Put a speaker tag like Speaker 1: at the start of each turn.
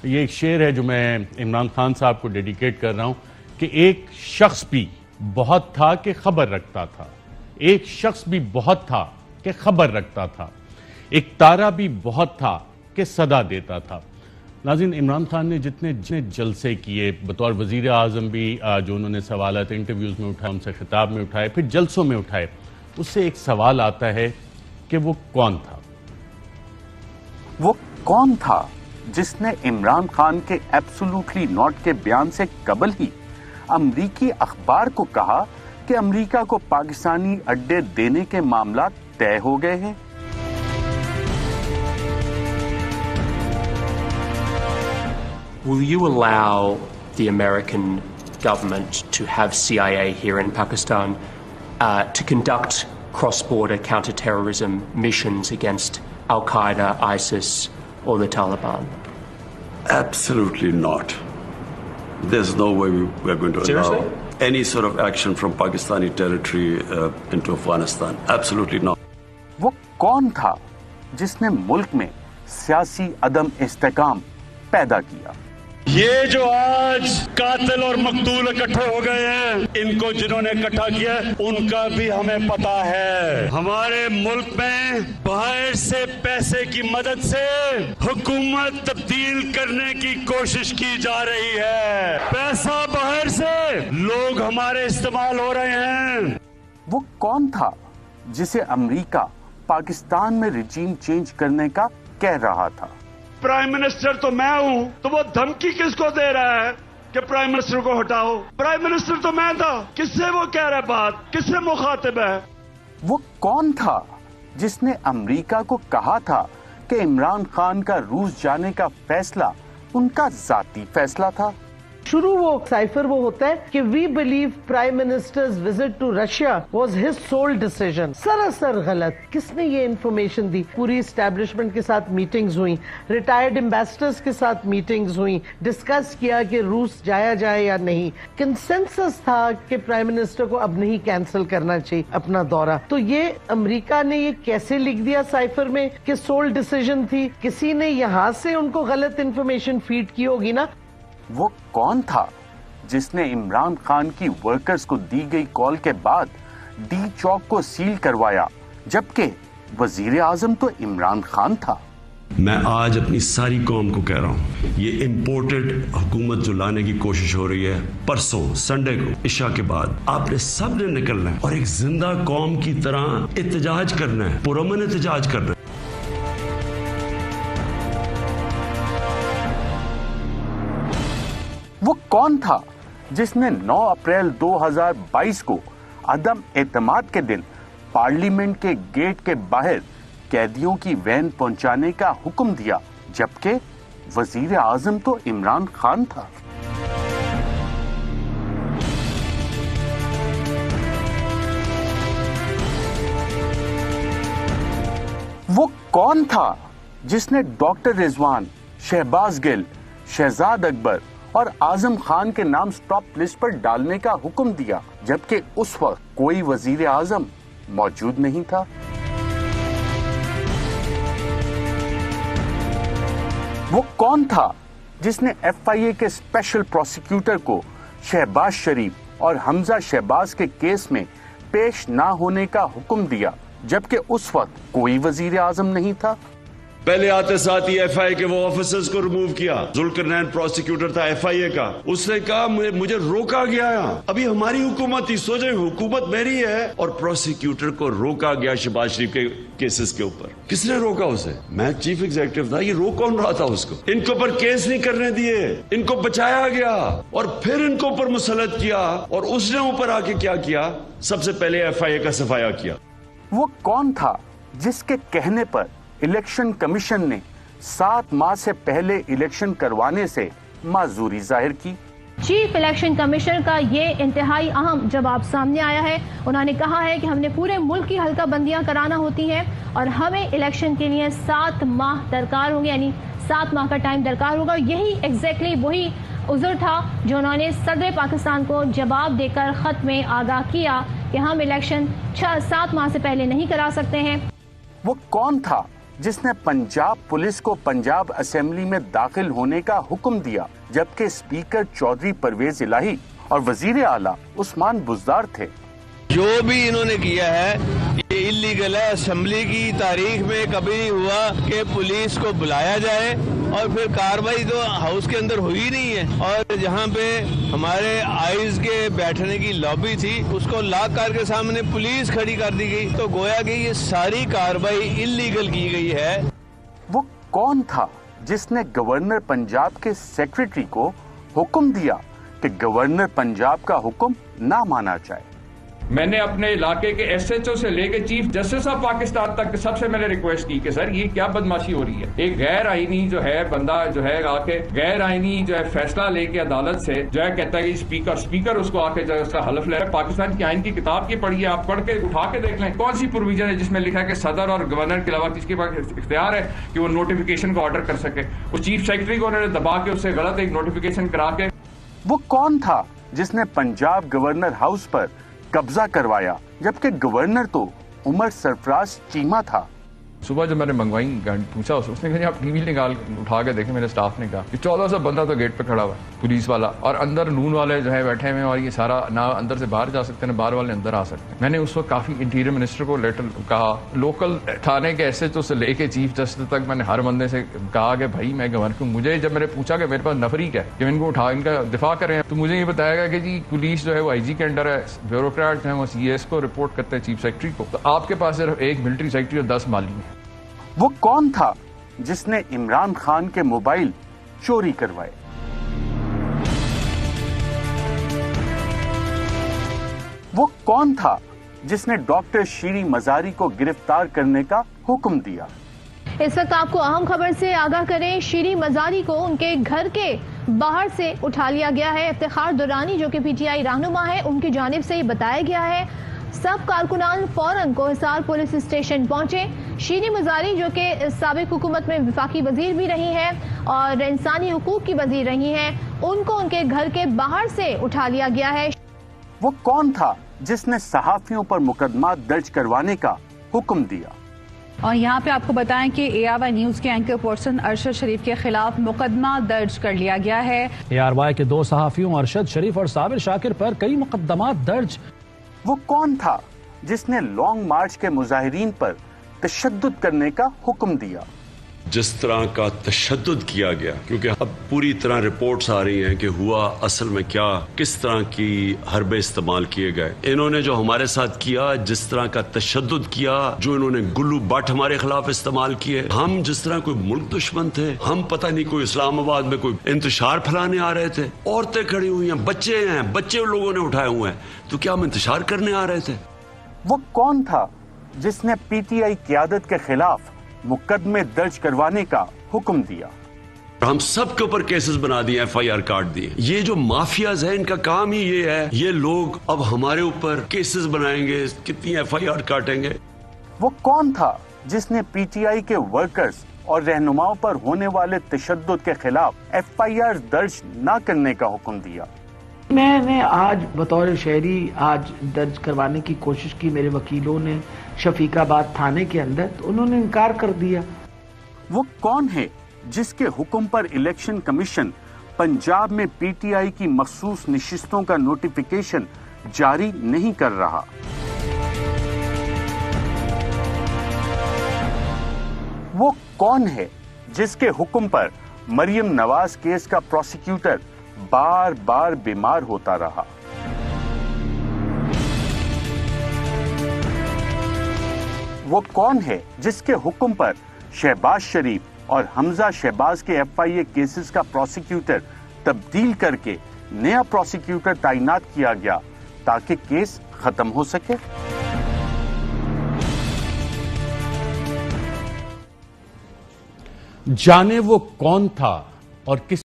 Speaker 1: ये एक शेर है जो मैं इमरान खान साहब को डेडिकेट कर रहा हूं कि एक शख्स भी बहुत था कि खबर रखता था, एक शख्स भी बहुत था कि खबर रखता था, एक तारा भी बहुत था कि सदा देता था। नाज़रीन, इमरान खान ने जितने जलसे किए बतौर वज़ीर आज़म भी, जो उन्होंने सवालात इंटरव्यूज़ में उठाए, उनसे खिताब में उठाए, फिर जलसों में उठाए, उससे एक सवाल आता है कि वो कौन था?
Speaker 2: वो कौन था जिसने इमरान खान के एब्सोल्युटली नॉट के बयान से कबल ही अमरीकी अखबार को कहा कि अमरीका को पाकिस्तानी अड्डे देने के मामला तय हो गए हैं?
Speaker 3: Will you allow the American government to have CIA here in Pakistan to conduct cross-border counter-terrorism missions against Al-Qaeda, ISIS, or the Taliban?
Speaker 4: Absolutely not. There's no way we're going to allow any sort of action from Pakistani territory into Afghanistan. Absolutely not.
Speaker 2: वो कौन था जिसने मुल्क में सियासी अदम इस्तेकाम पैदा किया?
Speaker 5: ये जो आज कातिल और मकतूल इकट्ठे हो गए हैं, इनको जिन्होंने इकट्ठा किया उनका भी हमें पता है। हमारे मुल्क में बाहर से पैसे की मदद से हुकूमत तब्दील करने की कोशिश की जा रही है। पैसा बाहर से, लोग हमारे इस्तेमाल हो रहे हैं।
Speaker 2: वो कौन था जिसे अमेरिका पाकिस्तान में रिजीम चेंज करने का कह रहा था?
Speaker 5: प्राइम मिनिस्टर तो मैं हूं, तो वो धमकी किसको दे रहा है कि प्राइम मिनिस्टर को हटाओ? प्राइम मिनिस्टर तो मैं था, किससे वो कह रहा है बात, किससे मुखातिब है?
Speaker 2: वो कौन था जिसने अमेरिका को कहा था कि इमरान खान का रूस जाने का फैसला उनका जाती फैसला था?
Speaker 6: शुरू वो साइफर वो होता है कि we believe prime minister's visit to Russia was his sole decision. सरासर गलत। किसने ये इन्फॉर्मेशन दी? पूरी एस्टैब्लिशमेंट के साथ मीटिंग्स हुई, रिटायर्ड एम्बेसडर्स के साथ मीटिंग्स हुई, डिस्कस किया कि रूस जाया जाए या नहीं। कंसेंसस था कि प्राइम मिनिस्टर को अब नहीं कैंसिल करना चाहिए अपना दौरा। तो ये अमेरिका ने ये कैसे लिख दिया साइफर में कि सोल डिसीजन थी? किसी ने यहाँ से उनको गलत इन्फॉर्मेशन फीड की होगी ना।
Speaker 2: वो कौन था जिसने इमरान खान की वर्कर्स को दी गई कॉल के बाद डी चौक को सील करवाया, जबकि वजीर आजम तो इमरान खान था?
Speaker 4: मैं आज अपनी सारी कौम को कह रहा हूं, ये इंपोर्टेड हुकूमत जो लाने की कोशिश हो रही है, परसों संडे को इशा के बाद आपने सब ने निकलना है और एक जिंदा कौम की तरह एहतजाज करना है, पुरअमन एहतजाज करना है।
Speaker 2: वो कौन था जिसने 9 अप्रैल 2022 को अदम एतमाद के दिन पार्लियामेंट के गेट के बाहर कैदियों की वैन पहुंचाने का हुक्म दिया, जबकि वजीर आजम तो इमरान खान था? वो कौन था जिसने डॉक्टर रिजवान, शहबाज गिल, शहजाद अकबर और आजम खान के नाम स्टॉप लिस्ट पर डालने का हुक्म दिया, जबकि उस वक्त कोई वजीर आजम मौजूद नहीं था? वो कौन था जिसने FIA के स्पेशल प्रोसिक्यूटर को शहबाज शरीफ और हमजा शहबाज के केस में पेश ना होने का हुक्म दिया, जबकि उस वक्त कोई वजीर आजम नहीं था?
Speaker 5: पहले आते साथ ही FIA के वो ऑफिसर्स को रिमूव किया। जुल्करनैन प्रोसिक्यूटर था FIA का, उसने कहा मुझे रोका गया। अभी हमारी हुकूमत थी, सोचे हुकूमत मेरी है और प्रोसिक्यूटर को रोका गया शहबाज शरीफ के केसेस के ऊपर। किसने रोका उसे? मैं चीफ एग्जीक्यूटिव था, ये रोक कौन रहा था उसको? इनके ऊपर केस नहीं करने दिए, इनको बचाया गया और फिर इनको ऊपर मुसल्लत किया और उसने ऊपर आके क्या किया? सबसे पहले FIA का सफाया किया।
Speaker 2: वो कौन था जिसके कहने पर इलेक्शन कमीशन ने 7 माह से पहले इलेक्शन करवाने से माजूरी जाहिर की?
Speaker 7: चीफ इलेक्शन कमिश्नर का ये इंतहाई अहम जवाब सामने आया है। उन्होंने कहा है कि हमने पूरे मुल्क की हल्का बंदियां कराना होती हैं और हमें इलेक्शन के लिए 7 माह दरकार होंगे, यानी 7 माह का टाइम दरकार होगा। यही एग्जैक्टली वही उज़र था जो उन्होंने सदर पाकिस्तान को जवाब देकर खत में आगाह किया कि हम इलेक्शन 7 माह से पहले नहीं करा सकते हैं।
Speaker 2: वो कौन था जिसने पंजाब पुलिस को पंजाब असेंबली में दाखिल होने का हुक्म दिया, जबकि स्पीकर चौधरी परवेज इलाही और वजीर आला उस्मान बुज़दार थे।
Speaker 8: जो भी इन्होंने किया है ये इलीगल है। असेंबली की तारीख में कभी नहीं हुआ कि पुलिस को बुलाया जाए और फिर कार्रवाई तो हाउस के अंदर हुई नहीं है। और जहाँ पे हमारे आइज के बैठने की लॉबी थी उसको लॉक करके सामने पुलिस खड़ी कर दी गई, तो गोया कि ये सारी कार्रवाई इलीगल की गई है।
Speaker 2: वो कौन था जिसने गवर्नर पंजाब के सेक्रेटरी को हुक्म दिया कि गवर्नर पंजाब का हुक्म ना माना जाए?
Speaker 9: मैंने अपने इलाके के एसएचओ से लेके चीफ जस्टिस ऑफ पाकिस्तान तक सबसे मैंने रिक्वेस्ट की कि सर ये क्या बदमाशी हो रही है। एक गैर आईनी जो है बंदा जो है आके गैर आईनी जो है फैसला लेके अदालत से जो है कहता है कि स्पीकर उसको आके जो है उसका हलफ ले रहा है। पाकिस्तान की आईन की किताब की पढ़िए, आप पढ़ के उठा के देख लें कौन सी प्रोविजन है जिसमें लिखा है कि सदर और गवर्नर के अलावा किसके पास इख्तियार है कि वो नोटिफिकेशन को ऑर्डर कर सके। वो चीफ सेक्रेटरी को उन्होंने दबा के उससे गलत एक नोटिफिकेशन करा के।
Speaker 2: वो कौन था जिसने पंजाब गवर्नर हाउस पर कब्जा करवाया, जबकि गवर्नर तो उमर सरफराज चीमा था?
Speaker 9: सुबह जब मैंने मंगवाई पूछा उसने कहा आप टीवी निकाल उठा के देखें। मेरे स्टाफ ने कहा कि 1400 बंदा तो गेट पे खड़ा हुआ है पुलिस वाला, और अंदर नून वाले जो है बैठे हुए हैं, और ये सारा ना अंदर से बाहर जा सकते हैं ना बाहर वाले अंदर आ सकते हैं। मैंने उस वक्त काफी इंटीरियर मिनिस्टर को लेटर कहा, लोकल थाने के एसएचओ से लेके चीफ जस्टिस तक मैंने हर बंदे से कहा कि भाई मैं गवर्नर को, मुझे जब मैंने पूछा कि मेरे पास नफरी क्या है कि इनको उठा इनका दिफा करें, तो मुझे ये बताया गया कि जी पुलिस जो है वो आईजी के अंडर है, ब्यूरोक्रेट हैं वो सीएस को रिपोर्ट करते हैं चीफ सेक्रेटरी को, तो आपके पास सिर्फ एक मिलिट्री सेक्रेटरी और 10 माली है।
Speaker 2: वो कौन था जिसने इमरान खान के मोबाइल चोरी करवाए? वो कौन था जिसने डॉक्टर शीरी मजारी को गिरफ्तार करने का हुक्म दिया?
Speaker 7: इस वक्त आपको अहम खबर से आगाह करें, शीरी मजारी को उनके घर के बाहर से उठा लिया गया है। इफ्तिखार दुरानी जो कि पीटीआई रहनुमा है, उनकी जानिब से ही बताया गया है। सब कारकुनान फौरन को हिसार पुलिस स्टेशन पहुंचे। शीरी मजारी जो कि साबिक हुकूमत में विफाकी वजीर भी रही हैं और इंसानी हुकूक की वजीर रही हैं, उनको उनके घर के बाहर से उठा लिया गया है।
Speaker 2: वो कौन था जिसने सहाफियों पर मुकदमा दर्ज करवाने का हुक्म दिया?
Speaker 10: और यहाँ पे आपको बताएं कि ARY न्यूज के एंकर पर्सन अरशद शरीफ के खिलाफ मुकदमा दर्ज कर लिया गया है।
Speaker 11: ARY के 2 सहाफियों अरशद शरीफ और साबिर शाकिर पर कई मुकदमा दर्ज।
Speaker 2: वो कौन था जिसने लॉन्ग मार्च के मुजाहिरीन पर तशद्दुद करने का हुक्म दिया?
Speaker 5: जिस तरह का तशद्दुद किया गया, क्योंकि अब पूरी तरह रिपोर्ट्स आ रही हैं कि हुआ असल में क्या, किस तरह की हरबे इस्तेमाल किए गए। इन्होंने जो हमारे साथ किया, जिस तरह का तशद्दुद किया, जो इन्होंने गुल्लू बट हमारे खिलाफ इस्तेमाल किए, हम जिस तरह कोई मुल्क दुश्मन थे, हम पता नहीं कोई इस्लामाबाद में कोई इंतशार फैलाने आ रहे थे, औरतें खड़ी हुई हैं, बच्चे उन लोगों ने उठाए हुए हैं, तो क्या हम इंतशार करने आ रहे थे?
Speaker 2: वो कौन था जिसने पीटीआई क़यादत के खिलाफ मुकदमे दर्ज करवाने का हुक्म दिया?
Speaker 5: हम सब के ऊपर केसेस बना दिए, FIR काट दिए। ये जो माफियाज है इनका काम ही ये है, ये लोग अब हमारे ऊपर केसेस बनाएंगे, कितनी FIR काटेंगे।
Speaker 2: वो कौन था जिसने पीटीआई के वर्कर्स और रहनुमाओं पर होने वाले तशद्दुद के खिलाफ FIR दर्ज न करने का हुक्म दिया?
Speaker 6: मैंने आज बतौर शहरी आज दर्ज करवाने की कोशिश की, मेरे वकीलों ने शफीकाबाद थाने के अंदर, तो उन्होंने इनकार कर दिया।
Speaker 2: वो कौन है जिसके हुक्म पर इलेक्शन कमीशन पंजाब में पीटीआई की मखसूस नशिस्तों का नोटिफिकेशन जारी नहीं कर रहा? वो कौन है जिसके हुक्म पर मरियम नवाज केस का प्रोसिक्यूटर बार बार बीमार होता रहा? वो कौन है जिसके हुक्म पर शहबाज शरीफ और हमजा शहबाज के FIA केसेस का प्रोसिक्यूटर तब्दील करके नया प्रोसिक्यूटर तैनात किया गया ताकि केस खत्म हो सके?
Speaker 1: जाने वो कौन था और किस